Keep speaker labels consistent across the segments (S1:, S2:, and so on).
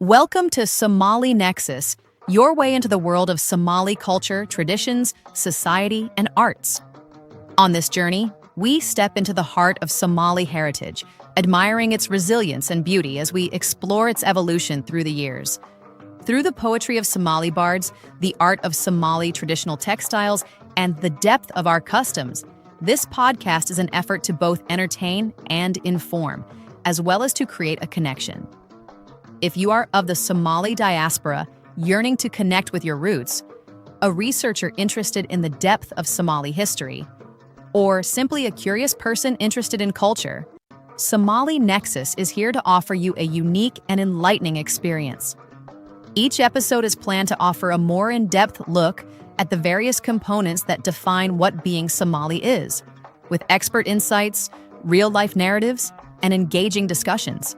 S1: Welcome to Somali Nexus, your way into the world of Somali culture, traditions, society, and arts. On this journey, we step into the heart of Somali heritage, admiring its resilience and beauty as we explore its evolution through the years. Through the poetry of Somali bards, the art of Somali traditional textiles, and the depth of our customs, this podcast is an effort to both entertain and inform, as well as to create a connection. If you are of the Somali diaspora, yearning to connect with your roots, a researcher interested in the depth of Somali history, or simply a curious person interested in culture, Somali Nexus is here to offer you a unique and enlightening experience. Each episode is planned to offer a more in-depth look at the various components that define what being Somali is, with expert insights, real-life narratives, and engaging discussions.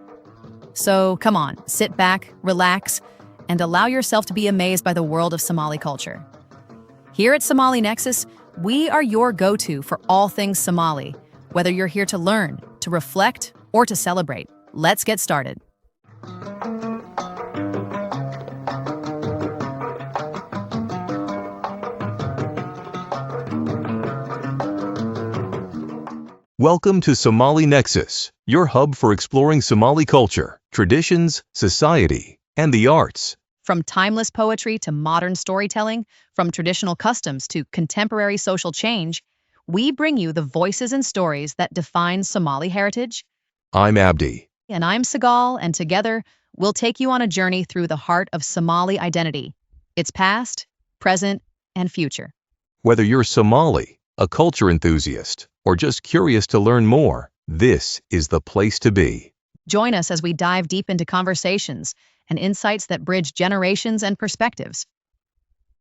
S1: So come on, sit back, relax, and allow yourself to be amazed by the world of Somali culture. Here at Somali Nexus, we are your go-to for all things Somali, whether you're here to learn, to reflect, or to celebrate. Let's get started.
S2: Welcome to Somali Nexus, your hub for exploring Somali culture, traditions, society, and the arts.
S1: From timeless poetry to modern storytelling, from traditional customs to contemporary social change, we bring you the voices and stories that define Somali heritage.
S2: I'm Abdi.
S1: And I'm Sagal, and together, we'll take you on a journey through the heart of Somali identity, its past, present, and future.
S2: Whether you're Somali, a culture enthusiast, or just curious to learn more, this is the place to be.
S1: Join us as we dive deep into conversations and insights that bridge generations and perspectives.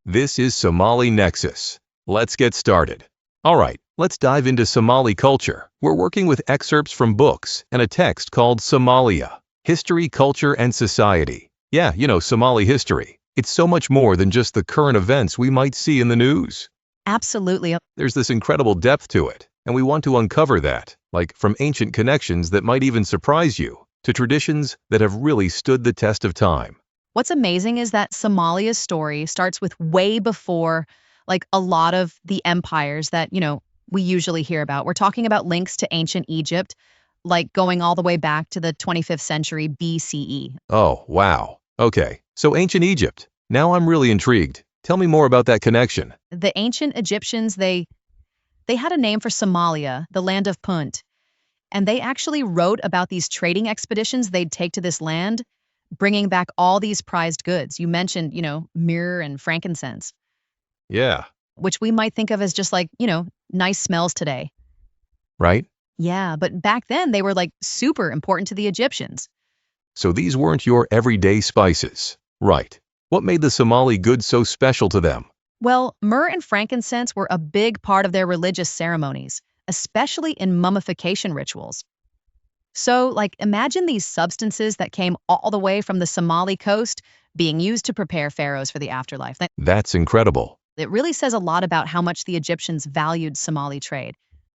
S2: This is Somali Nexus. Let's get started. All right, let's dive into Somali culture. We're working with excerpts from books and a text called Somalia, History, Culture, and Society. Yeah, Somali history. It's so much more than just the current events we might see in the news.
S1: Absolutely.
S2: There's this incredible depth to it, and we want to uncover that, like from ancient connections that might even surprise you, to traditions that have really stood the test of time.
S1: What's amazing is that Somalia's story starts with way before, a lot of the empires that, we usually hear about. We're talking about links to ancient Egypt, going all the way back to the 25th century BCE.
S2: Oh, wow. Okay, so ancient Egypt. Now I'm really intrigued. Tell me more about that connection.
S1: The ancient Egyptians, they had a name for Somalia, the land of Punt, and they actually wrote about these trading expeditions they'd take to this land, bringing back all these prized goods. You mentioned, myrrh and frankincense.
S2: Yeah.
S1: Which we might think of as just nice smells today.
S2: Right?
S1: Yeah, but back then they were super important to the Egyptians.
S2: So these weren't your everyday spices. Right. What made the Somali goods so special to them?
S1: Well, myrrh and frankincense were a big part of their religious ceremonies, especially in mummification rituals. So, imagine these substances that came all the way from the Somali coast being used to prepare pharaohs for the afterlife.
S2: That's incredible.
S1: It really says a lot about how much the Egyptians valued Somali trade.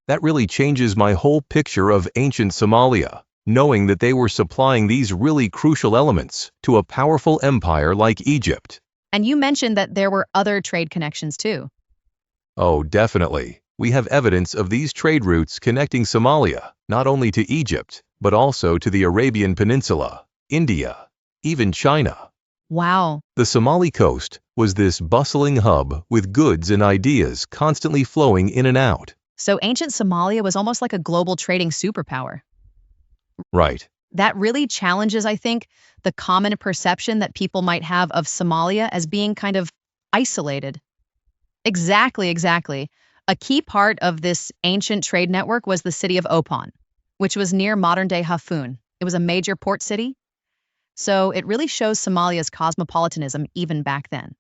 S2: That really changes my whole picture of ancient Somalia, knowing that they were supplying these really crucial elements to a powerful empire like Egypt.
S1: And you mentioned that there were other trade connections too.
S2: Oh, definitely. We have evidence of these trade routes connecting Somalia, not only to Egypt, but also to the Arabian Peninsula, India, even China.
S1: Wow.
S2: The Somali coast was this bustling hub with goods and ideas constantly flowing in and out.
S1: So ancient Somalia was almost like a global trading superpower.
S2: Right.
S1: That really challenges, I think, the common perception that people might have of Somalia as being kind of isolated. Exactly. A key part of this ancient trade network was the city of Opon, which was near modern-day Hafun. It was a major port city, so it really shows Somalia's cosmopolitanism even back then.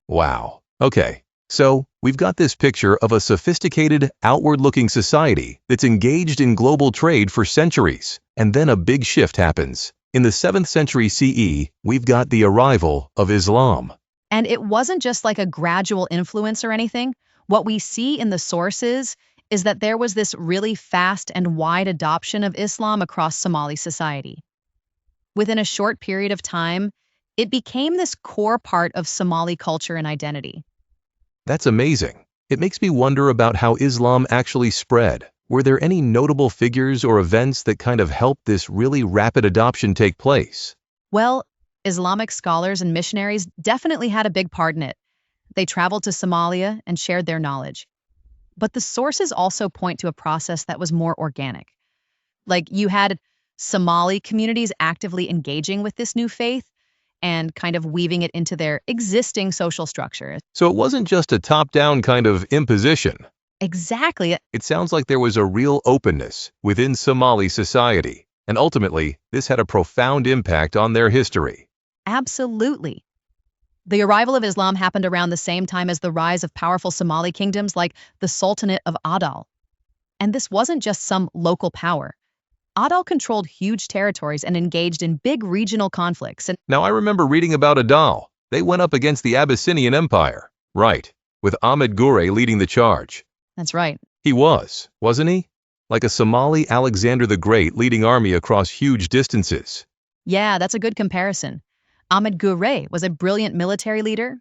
S2: Wow. Okay. So, we've got this picture of a sophisticated, outward-looking society that's engaged in global trade for centuries, and then a big shift happens. In the 7th century CE, we've got the arrival of Islam.
S1: And it wasn't just a gradual influence or anything. What we see in the sources is that there was this really fast and wide adoption of Islam across Somali society. Within a short period of time, it became this core part of Somali culture and identity.
S2: That's amazing. It makes me wonder about how Islam actually spread. Were there any notable figures or events that kind of helped this really rapid adoption take place?
S1: Well, Islamic scholars and missionaries definitely had a big part in it. They traveled to Somalia and shared their knowledge. But the sources also point to a process that was more organic. Like you had Somali communities actively engaging with this new faith and kind of weaving it into their existing social structure.
S2: So it wasn't just a top-down kind of imposition.
S1: Exactly.
S2: It sounds like there was a real openness within Somali society, and ultimately, this had a profound impact on their history.
S1: Absolutely. The arrival of Islam happened around the same time as the rise of powerful Somali kingdoms like the Sultanate of Adal. And this wasn't just some local power. Adal controlled huge territories and engaged in big regional conflicts. And
S2: Now, I remember reading about Adal. They went up against the Abyssinian Empire. Right, with Ahmed Gure leading the charge.
S1: that's right.
S2: He was, wasn't he? Like a Somali Alexander the Great leading army across huge distances.
S1: Yeah, that's a good comparison. Ahmed Gure was a brilliant military leader.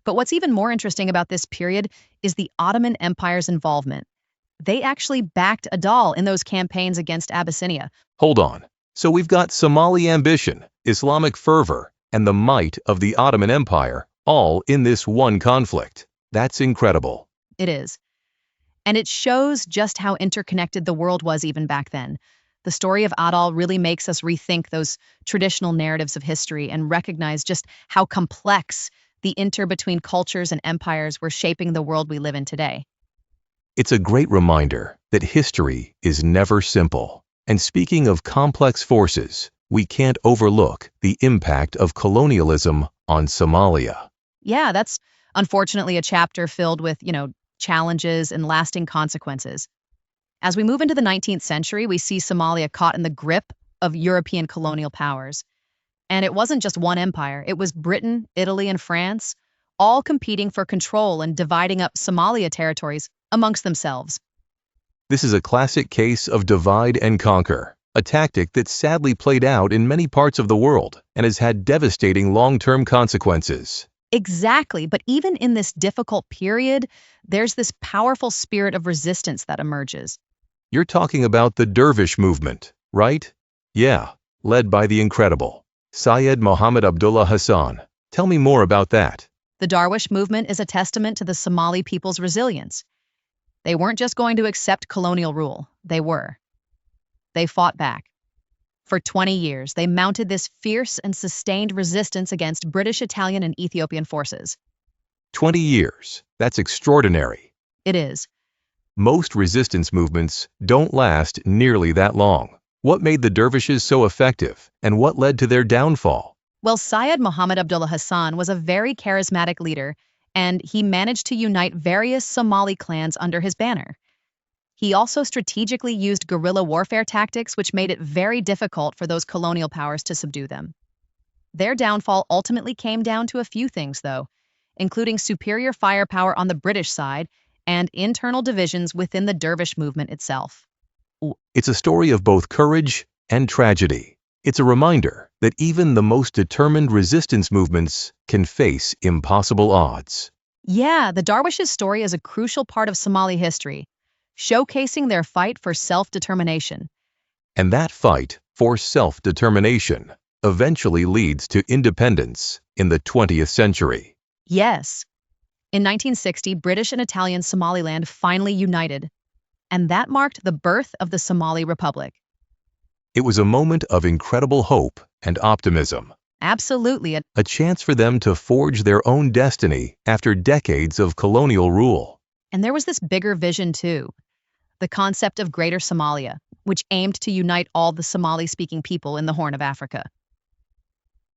S1: But what's even more interesting about this period is the Ottoman Empire's involvement. They actually backed Adal in those campaigns against Abyssinia.
S2: Hold on. So we've got Somali ambition, Islamic fervor, and the might of the Ottoman Empire, all in this one conflict. That's incredible.
S1: It is. And it shows just how interconnected the world was even back then. The story of Adal really makes us rethink those traditional narratives of history and recognize just how complex the between cultures and empires were shaping the world we live in today.
S2: It's a great reminder that history is never simple. And speaking of complex forces, we can't overlook the impact of colonialism on Somalia.
S1: Yeah, that's unfortunately a chapter filled with, challenges and lasting consequences. As we move into the 19th century, we see Somalia caught in the grip of European colonial powers. And it wasn't just one empire, it was Britain, Italy, and France, all competing for control and dividing up Somalia territories amongst themselves.
S2: This is a classic case of divide and conquer, a tactic that sadly played out in many parts of the world and has had devastating long-term consequences.
S1: Exactly, but even in this difficult period, there's this powerful spirit of resistance that emerges.
S2: You're talking about the Dervish movement, right? Yeah, led by the incredible Syed Mohammed Abdullah Hassan. Tell me more about that.
S1: The Darwish movement is a testament to the Somali people's resilience. They weren't just going to accept colonial rule, they were. They fought back. For 20 years, they mounted this fierce and sustained resistance against British, Italian, and Ethiopian forces.
S2: 20 years. That's extraordinary.
S1: It is.
S2: Most resistance movements don't last nearly that long. What made the dervishes so effective, and what led to their downfall?
S1: Well, Syed Mohammed Abdullah Hassan was a very charismatic leader, and he managed to unite various Somali clans under his banner. He also strategically used guerrilla warfare tactics, which made it very difficult for those colonial powers to subdue them. Their downfall ultimately came down to a few things, though, including superior firepower on the British side and internal divisions within the dervish movement itself.
S2: It's a story of both courage and tragedy. It's a reminder that even the most determined resistance movements can face impossible odds.
S1: Yeah, the Darwish's story is a crucial part of Somali history, showcasing their fight for self-determination.
S2: And that fight for self-determination eventually leads to independence in the 20th century.
S1: Yes. In 1960, British and Italian Somaliland finally united, and that marked the birth of the Somali Republic.
S2: It was a moment of incredible hope and optimism.
S1: Absolutely.
S2: A chance for them to forge their own destiny after decades of colonial rule.
S1: And there was this bigger vision, too. The concept of Greater Somalia, which aimed to unite all the Somali-speaking people in the Horn of Africa.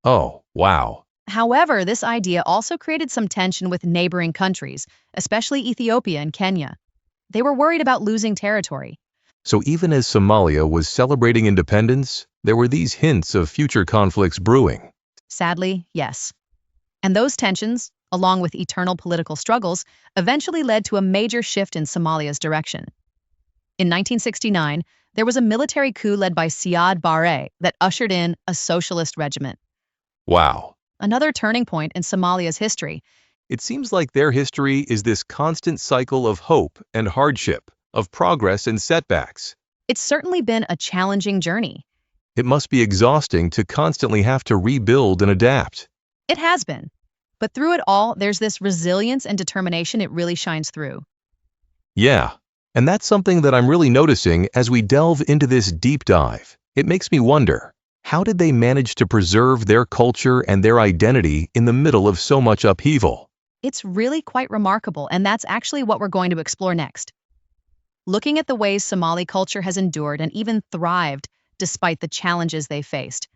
S2: Oh, wow.
S1: However, this idea also created some tension with neighboring countries, especially Ethiopia and Kenya. They were worried about losing territory.
S2: So even as Somalia was celebrating independence, there were these hints of future conflicts brewing.
S1: Sadly, yes. And those tensions, along with eternal political struggles, eventually led to a major shift in Somalia's direction. In 1969, There was a military coup led by Siad Barre that ushered in a socialist regiment,
S2: Wow.
S1: another turning point in Somalia's history.
S2: It seems like their history is this constant cycle of hope and hardship, of progress and setbacks.
S1: It's certainly been a challenging journey.
S2: It must be exhausting to constantly have to rebuild and adapt.
S1: It has been. But through it all, there's this resilience and determination it really shines through.
S2: Yeah, and that's something that I'm really noticing as we delve into this deep dive. It makes me wonder, how did they manage to preserve their culture and their identity in the middle of so much upheaval?
S1: It's really quite remarkable, and that's actually what we're going to explore next. Looking at the ways Somali culture has endured and even thrived despite the challenges they faced.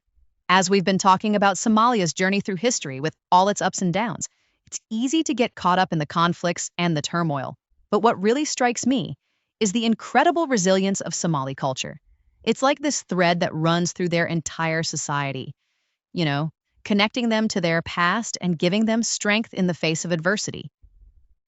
S1: As we've been talking about Somalia's journey through history with all its ups and downs, it's easy to get caught up in the conflicts and the turmoil. But what really strikes me is the incredible resilience of Somali culture. It's like this thread that runs through their entire society, you know, connecting them to their past and giving them strength in the face of adversity.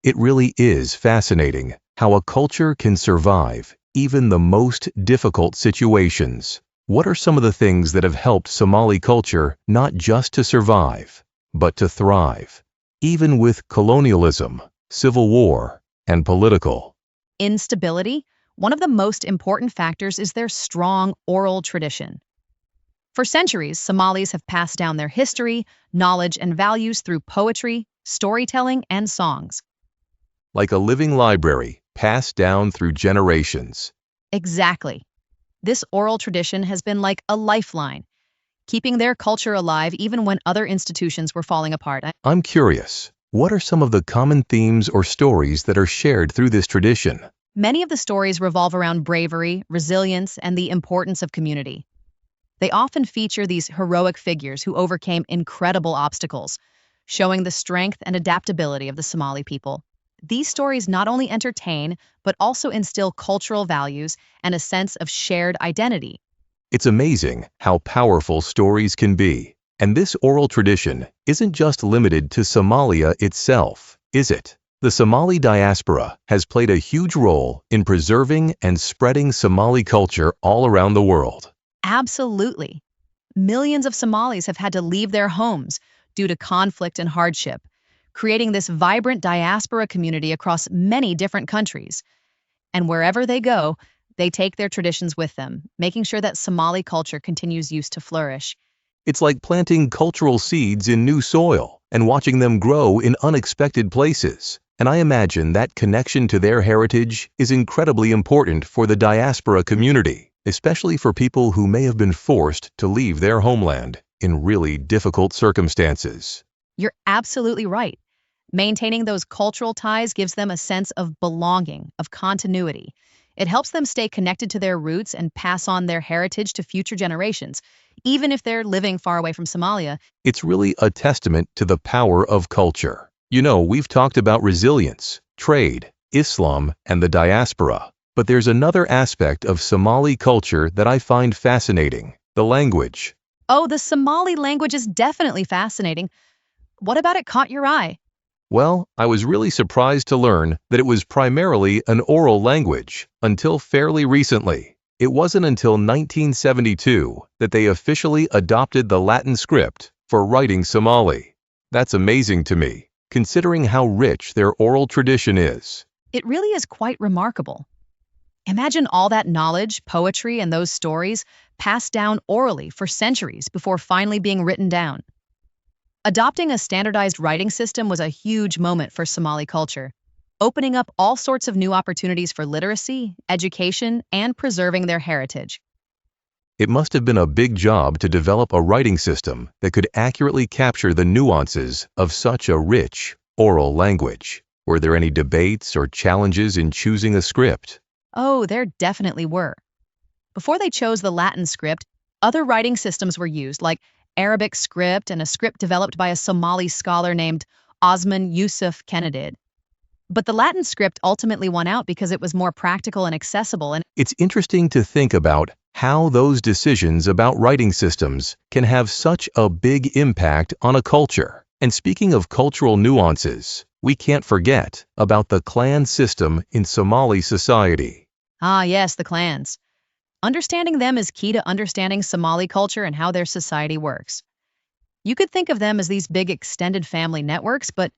S2: It really is fascinating how a culture can survive even the most difficult situations. What are some of the things that have helped Somali culture not just to survive, but to thrive, even with colonialism, civil war, and political?
S1: Instability, one of the most important factors is their strong oral tradition. For centuries, Somalis have passed down their history, knowledge, and values through poetry, storytelling, and songs.
S2: Like a living library passed down through generations.
S1: Exactly. This oral tradition has been like a lifeline, keeping their culture alive even when other institutions were falling apart.
S2: I'm curious, what are some of the common themes or stories that are shared through this tradition?
S1: Many of the stories revolve around bravery, resilience, and the importance of community. They often feature these heroic figures who overcame incredible obstacles, showing the strength and adaptability of the Somali people. These stories not only entertain, but also instill cultural values and a sense of shared identity.
S2: It's amazing how powerful stories can be. And this oral tradition isn't just limited to Somalia itself, is it? The Somali diaspora has played a huge role in preserving and spreading Somali culture all around the world.
S1: Absolutely. Millions of Somalis have had to leave their homes due to conflict and hardship, creating this vibrant diaspora community across many different countries. And wherever they go, they take their traditions with them, making sure that Somali culture continues to flourish.
S2: It's like planting cultural seeds in new soil and watching them grow in unexpected places. And I imagine that connection to their heritage is incredibly important for the diaspora community, especially for people who may have been forced to leave their homeland in really difficult circumstances.
S1: You're absolutely right. Maintaining those cultural ties gives them a sense of belonging, of continuity. It helps them stay connected to their roots and pass on their heritage to future generations, even if they're living far away from Somalia.
S2: It's really a testament to the power of culture. You know, we've talked about resilience, trade, Islam, and the diaspora. But there's another aspect of Somali culture that I find fascinating: the language.
S1: Oh, the Somali language is definitely fascinating. What about it caught your eye?
S2: Well, I was really surprised to learn that it was primarily an oral language until fairly recently. It wasn't until 1972 that they officially adopted the Latin script for writing Somali. That's amazing to me, considering how rich their oral tradition is.
S1: It really is quite remarkable. Imagine all that knowledge, poetry, and those stories passed down orally for centuries before finally being written down. Adopting a standardized writing system was a huge moment for Somali culture, opening up all sorts of new opportunities for literacy, education, and preserving their heritage.
S2: It must have been a big job to develop a writing system that could accurately capture the nuances of such a rich oral language. Were there any debates or challenges in choosing a script?
S1: Oh, there definitely were. Before they chose the Latin script, other writing systems were used, like Arabic script and a script developed by a Somali scholar named Osman Yusuf Kenedid. But the Latin script ultimately won out because it was more practical and accessible. And
S2: It's interesting to think about how those decisions about writing systems can have such a big impact on a culture. And speaking of cultural nuances, we can't forget about the clan system in Somali society.
S1: yes, the clans. Understanding them is key to understanding Somali culture and how their society works. You could think of them as these big extended family networks, but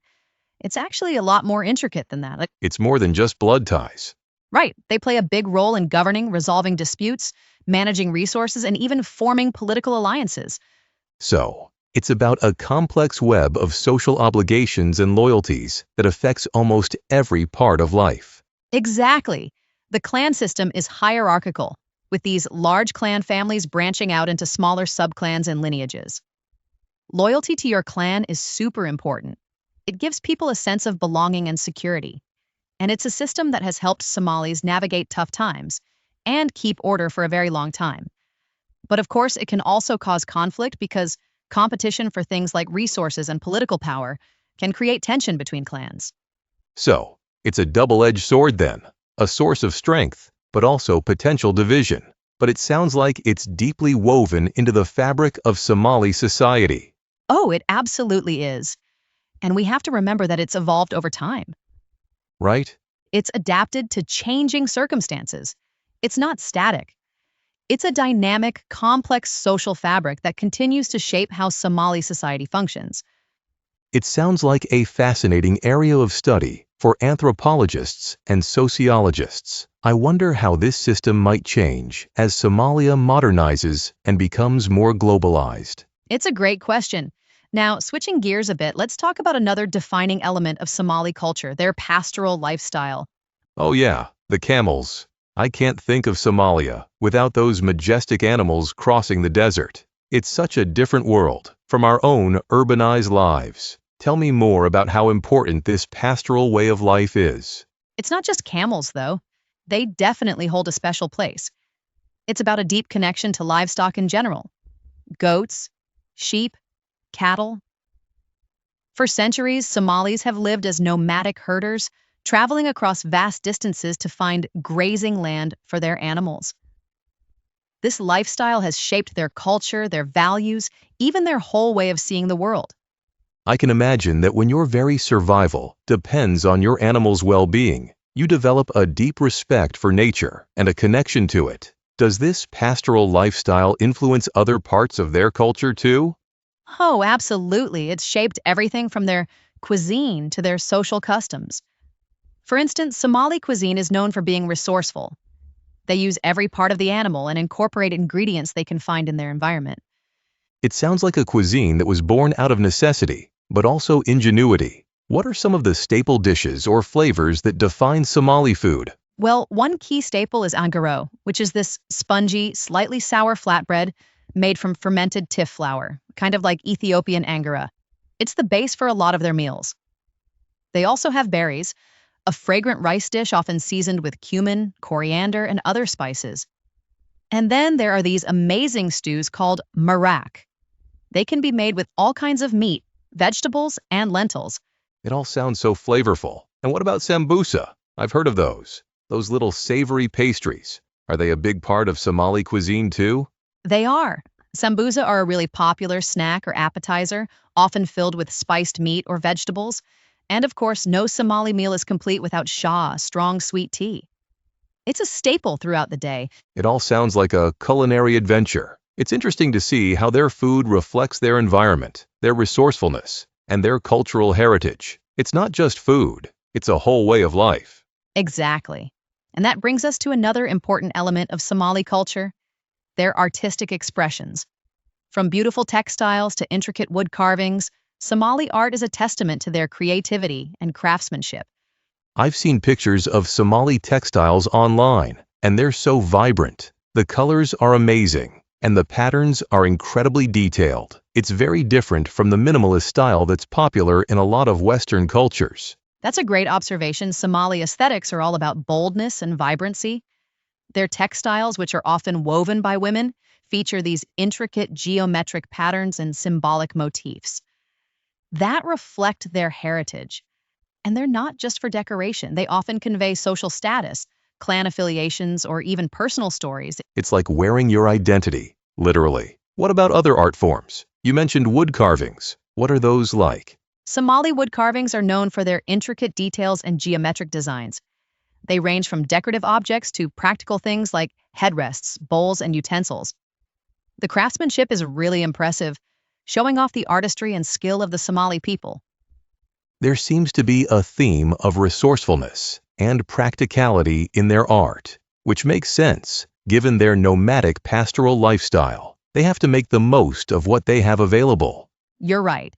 S1: it's actually a lot more intricate than that.
S2: It's more than just blood ties.
S1: Right, they play a big role in governing, resolving disputes, managing resources, and even forming political alliances.
S2: So, it's about a complex web of social obligations and loyalties that affects almost every part of life.
S1: Exactly. The clan system is hierarchical, with these large clan families branching out into smaller subclans and lineages. Loyalty to your clan is super important. It gives people a sense of belonging and security. And it's a system that has helped Somalis navigate tough times and keep order for a very long time. But of course, it can also cause conflict because competition for things like resources and political power can create tension between clans.
S2: So, it's a double-edged sword then, a source of strength, but also potential division. But it sounds like it's deeply woven into the fabric of Somali society.
S1: Oh, it absolutely is. And we have to remember that it's evolved over time.
S2: Right?
S1: It's adapted to changing circumstances. It's not static. It's a dynamic, complex social fabric that continues to shape how Somali society functions.
S2: It sounds like a fascinating area of study for anthropologists and sociologists. I wonder how this system might change as Somalia modernizes and becomes more globalized.
S1: It's a great question. Now, switching gears a bit, let's talk about another defining element of Somali culture, their pastoral lifestyle.
S2: Oh yeah, the camels. I can't think of Somalia without those majestic animals crossing the desert. It's such a different world from our own urbanized lives. Tell me more about how important this pastoral way of life is.
S1: It's not just camels, though. They definitely hold a special place. It's about a deep connection to livestock in general. Goats, sheep, cattle. For centuries, Somalis have lived as nomadic herders, traveling across vast distances to find grazing land for their animals. This lifestyle has shaped their culture, their values, even their whole way of seeing the world.
S2: I can imagine that when your very survival depends on your animal's well-being, you develop a deep respect for nature and a connection to it. Does this pastoral lifestyle influence other parts of their culture too?
S1: Oh, absolutely. It's shaped everything from their cuisine to their social customs. For instance, Somali cuisine is known for being resourceful. They use every part of the animal and incorporate ingredients they can find in their environment.
S2: It sounds like a cuisine that was born out of necessity, but also ingenuity. What are some of the staple dishes or flavors that define Somali food?
S1: Well, one key staple is angaro, which is this spongy, slightly sour flatbread made from fermented tiff flour, kind of like Ethiopian angara. It's the base for a lot of their meals. They also have berries, a fragrant rice dish often seasoned with cumin, coriander, and other spices. And then there are these amazing stews called marak. They can be made with all kinds of meat, vegetables, and lentils.
S2: It all sounds so flavorful. And what about sambusa? I've heard of those. Those little savory pastries. Are they a big part of Somali cuisine too?
S1: They are. Sambusa are a really popular snack or appetizer, often filled with spiced meat or vegetables. And of course, no Somali meal is complete without sha, strong sweet tea. It's a staple throughout the day.
S2: It all sounds like a culinary adventure. It's interesting to see how their food reflects their environment, their resourcefulness, and their cultural heritage. It's not just food, it's a whole way of life.
S1: Exactly. And that brings us to another important element of Somali culture, their artistic expressions. From beautiful textiles to intricate wood carvings, Somali art is a testament to their creativity and craftsmanship.
S2: I've seen pictures of Somali textiles online, and they're so vibrant. The colors are amazing, and the patterns are incredibly detailed. It's very different from the minimalist style that's popular in a lot of Western cultures.
S1: That's a great observation. Somali aesthetics are all about boldness and vibrancy. Their textiles, which are often woven by women, feature these intricate geometric patterns and symbolic motifs that reflect their heritage. And they're not just for decoration. They often convey social status, clan affiliations, or even personal stories.
S2: It's like wearing your identity, literally. What about other art forms? You mentioned wood carvings. What are those like?
S1: Somali wood carvings are known for their intricate details and geometric designs. They range from decorative objects to practical things like headrests, bowls, and utensils. The craftsmanship is really impressive, showing off the artistry and skill of the Somali people.
S2: There seems to be a theme of resourcefulness and practicality in their art, which makes sense given their nomadic pastoral lifestyle. They have to make the most of what they have available.
S1: You're right.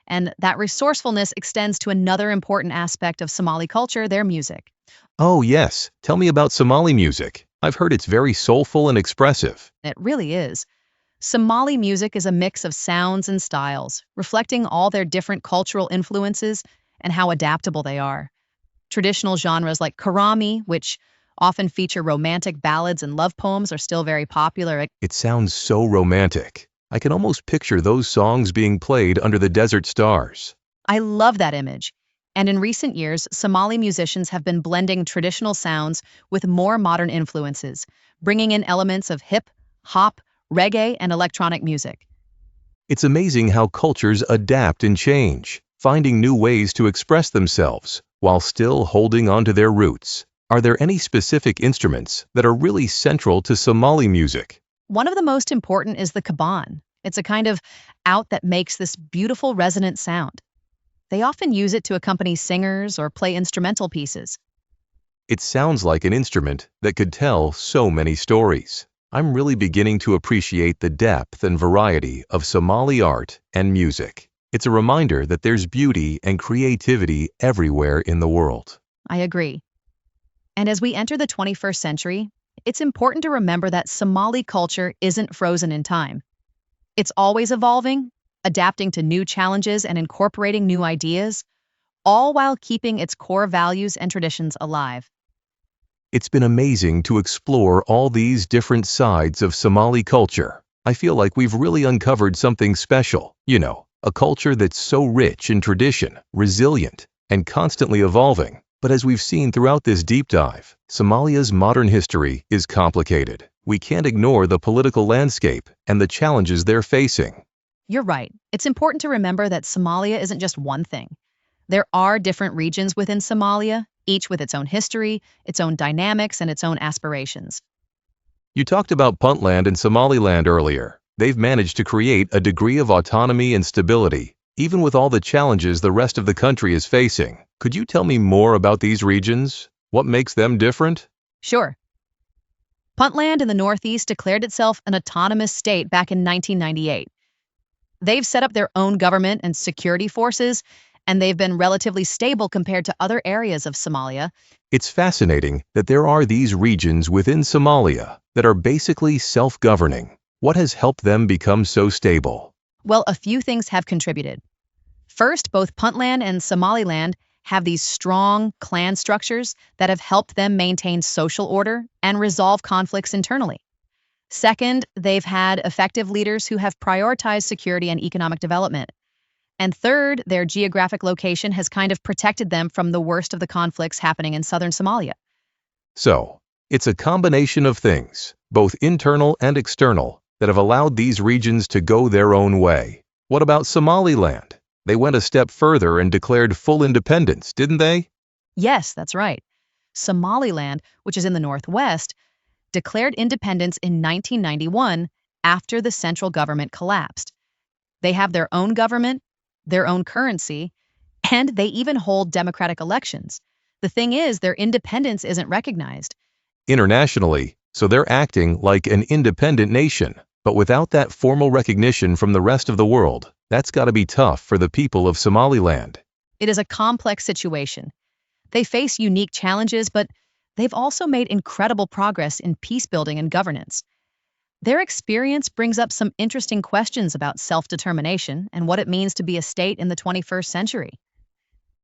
S1: And that resourcefulness extends to another important aspect of Somali culture, their music.
S2: Oh yes, tell me about Somali music. I've heard it's very soulful and expressive.
S1: It really is. Somali music is a mix of sounds and styles, reflecting all their different cultural influences and how adaptable they are. Traditional genres like Karami, which often feature romantic ballads and love poems, are still very popular.
S2: It sounds so romantic. I can almost picture those songs being played under the desert stars.
S1: I love that image. And in recent years, Somali musicians have been blending traditional sounds with more modern influences, bringing in elements of hip, hop, reggae, and electronic music.
S2: It's amazing how cultures adapt and change, finding new ways to express themselves while still holding on to their roots. Are there any specific instruments that are really central to Somali music?
S1: One of the most important is the kaban. It's a kind of out that makes this beautiful resonant sound. They often use it to accompany singers or play instrumental pieces.
S2: It sounds like an instrument that could tell so many stories. I'm really beginning to appreciate the depth and variety of Somali art and music. It's a reminder that there's beauty and creativity everywhere in the world.
S1: I agree. And as we enter the 21st century, it's important to remember that Somali culture isn't frozen in time. It's always evolving, adapting to new challenges and incorporating new ideas, all while keeping its core values and traditions alive.
S2: It's been amazing to explore all these different sides of Somali culture. I feel like we've really uncovered something special, a culture that's so rich in tradition, resilient, and constantly evolving. But as we've seen throughout this deep dive, Somalia's modern history is complicated. We can't ignore the political landscape and the challenges they're facing.
S1: You're right. It's important to remember that Somalia isn't just one thing. There are different regions within Somalia, each with its own history, its own dynamics, and its own aspirations.
S2: You talked about Puntland and Somaliland earlier. They've managed to create a degree of autonomy and stability, even with all the challenges the rest of the country is facing. Could you tell me more about these regions? What makes them different?
S1: Sure. Puntland in the Northeast declared itself an autonomous state back in 1998. They've set up their own government and security forces, and they've been relatively stable compared to other areas of Somalia.
S2: It's fascinating that there are these regions within Somalia that are basically self-governing. What has helped them become so stable?
S1: Well, a few things have contributed. First, both Puntland and Somaliland have these strong clan structures that have helped them maintain social order and resolve conflicts internally. Second, they've had effective leaders who have prioritized security and economic development. And third, their geographic location has kind of protected them from the worst of the conflicts happening in southern Somalia.
S2: So, it's a combination of things, both internal and external, that have allowed these regions to go their own way. What about Somaliland? They went a step further and declared full independence, didn't they?
S1: Yes, that's right. Somaliland, which is in the northwest, declared independence in 1991 after the central government collapsed. They have their own government, their own currency, and they even hold democratic elections. The thing is, their independence isn't recognized.
S2: Internationally, so they're acting like an independent nation. But without that formal recognition from the rest of the world, that's got to be tough for the people of Somaliland.
S1: It is a complex situation. They face unique challenges, but they've also made incredible progress in peace building and governance. Their experience brings up some interesting questions about self-determination and what it means to be a state in the 21st century.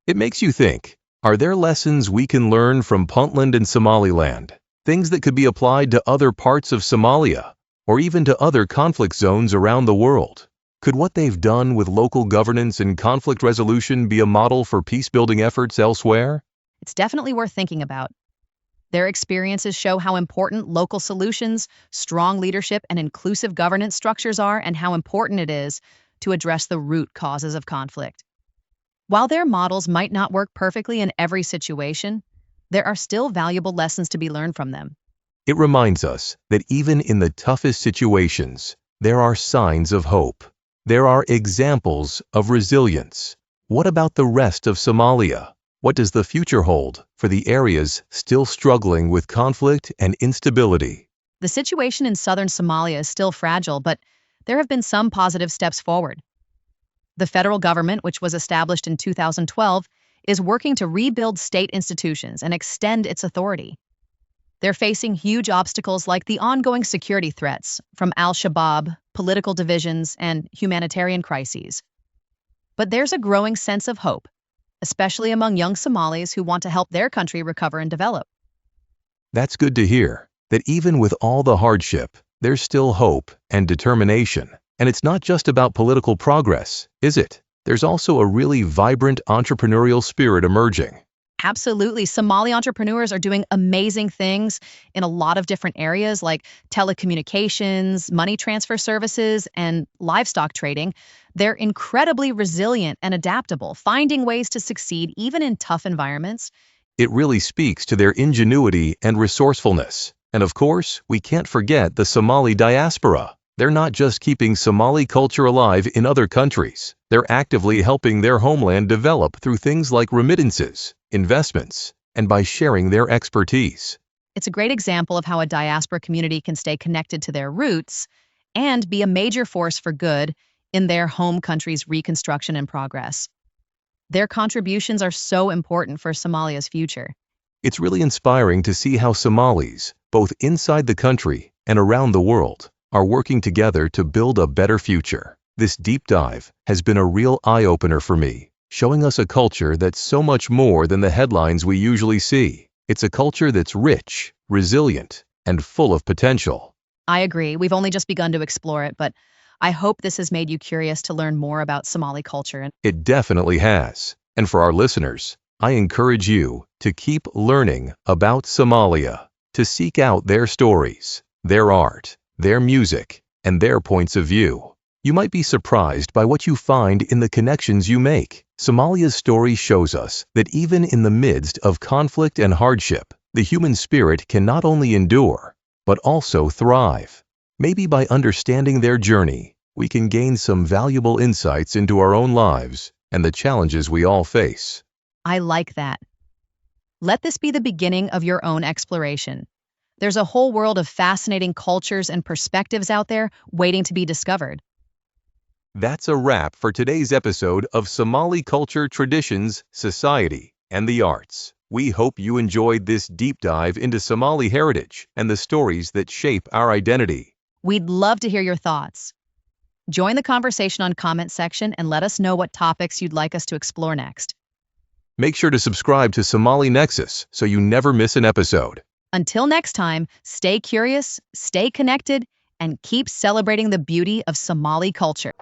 S2: It makes you think, are there lessons we can learn from Puntland and Somaliland? Things that could be applied to other parts of Somalia, or even to other conflict zones around the world? Could what they've done with local governance and conflict resolution be a model for peace-building efforts elsewhere?
S1: It's definitely worth thinking about. Their experiences show how important local solutions, strong leadership, and inclusive governance structures are, and how important it is to address the root causes of conflict. While their models might not work perfectly in every situation, there are still valuable lessons to be learned from them.
S2: It reminds us that even in the toughest situations, there are signs of hope. There are examples of resilience. What about the rest of Somalia? What does the future hold for the areas still struggling with conflict and instability?
S1: The situation in southern Somalia is still fragile, but there have been some positive steps forward. The federal government, which was established in 2012, is working to rebuild state institutions and extend its authority. They're facing huge obstacles like the ongoing security threats from al-Shabaab, political divisions, and humanitarian crises. But there's a growing sense of hope, especially among young Somalis who want to help their country recover and develop.
S2: That's good to hear, that even with all the hardship, there's still hope and determination. And it's not just about political progress, is it? There's also a really vibrant entrepreneurial spirit emerging.
S1: Absolutely. Somali entrepreneurs are doing amazing things in a lot of different areas like telecommunications, money transfer services, and livestock trading. They're incredibly resilient and adaptable, finding ways to succeed even in tough environments.
S2: It really speaks to their ingenuity and resourcefulness. And of course, we can't forget the Somali diaspora. They're not just keeping Somali culture alive in other countries. They're actively helping their homeland develop through things like remittances, investments, and by sharing their expertise.
S1: It's a great example of how a diaspora community can stay connected to their roots and be a major force for good in their home country's reconstruction and progress. Their contributions are so important for Somalia's future.
S2: It's really inspiring to see how Somalis, both inside the country and around the world, are working together to build a better future. This deep dive has been a real eye-opener for me, showing us a culture that's so much more than the headlines we usually see. It's a culture that's rich, resilient, and full of potential.
S1: I agree. We've only just begun to explore it, but I hope this has made you curious to learn more about Somali culture.
S2: It definitely has. And for our listeners, I encourage you to keep learning about Somalia, to seek out their stories, their art, their music, and their points of view. You might be surprised by what you find in the connections you make. Somalia's story shows us that even in the midst of conflict and hardship, the human spirit can not only endure, but also thrive. Maybe by understanding their journey, we can gain some valuable insights into our own lives and the challenges we all face.
S1: I like that. Let this be the beginning of your own exploration. There's a whole world of fascinating cultures and perspectives out there waiting to be discovered.
S2: That's a wrap for today's episode of Somali Culture, Traditions, Society, and the Arts. We hope you enjoyed this deep dive into Somali heritage and the stories that shape our identity.
S1: We'd love to hear your thoughts. Join the conversation on comment section and let us know what topics you'd like us to explore next.
S2: Make sure to subscribe to Somali Nexus so you never miss an episode.
S1: Until next time, stay curious, stay connected, and keep celebrating the beauty of Somali culture.